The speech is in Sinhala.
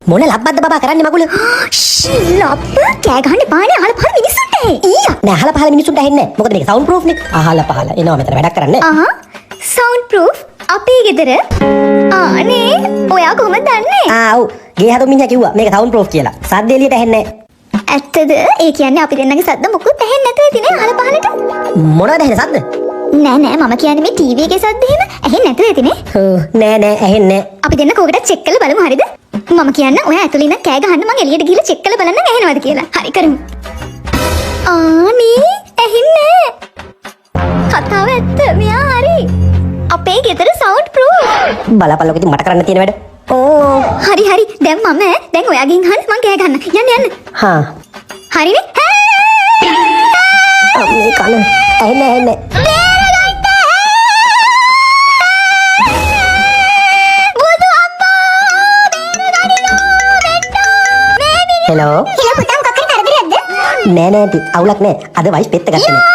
මොන ලබ්බද්ද බබා කරන්නේ මගුල? ලබ්බ කෑ ගහන්න බානේ අහල පහල මිනිස්සුන්ට. ඊයා නෑ අහල පහල මිනිස්සුන්ට ඇහෙන්නේ නැහැ. මොකද මේක සවුන්ඩ් ප්‍රූෆ් නේ. අහල පහල එනවා මෙතන වැඩක් කරන්නේ. සවුන්ඩ් ප්‍රූෆ් අපේ ගෙදර. අනේ ඔයා කොහොමද දන්නේ? ඔව්. ගේ හදු මිනිහා කිව්වා මේක සවුන්ඩ් ප්‍රූෆ් කියලා. සද්ද එළියට ඇහෙන්නේ නැහැ. ඇත්තද? ඒ කියන්නේ අපි දෙන්නගේ සද්ද මොකුත් ඇහෙන්නේ නැතුව ඇතිනේ අහල පහලට. මොනවද ඇහෙන සද්ද? නෑ මම කියන්නේ මේ ටීවී එකේ සද්ද එහෙම ඇහෙන්නේ නැතුව ඇතිනේ. නෑ ඇහෙන්නේ නැහැ. අපි දෙන්න කෝකට චෙක් කරලා බලමු හරිද? මම කියන්න ඔයා ඇතුළේ ඉන්න කෑ ගහන්න මං එළියට ගිහලා චෙක් කරලා බලන්න ඇහෙනවද කියලා. හරි කරමු. අනේ ඇහෙන්නේ කතාව ඇත්ත. මෙයා හරි. අපේ ගෙදර සවුන්ඩ් ප්‍රූෆ්. බලපල්ලෝ ඉතින් මට කරන්න තියෙන වැඩ. හරි. දැන් දැන් ඔයා ගිහින් අහන්න මං කෑ ගන්න. යන්න. හා. හරිනේ. මේ කන ඇහෙන්නේ. හෙලෝ. පුතා මොකක් කරදරයක්ද? නෑ ටි අවුලක් නෑ. අද වයිස් පෙත්ත ගත්තනේ.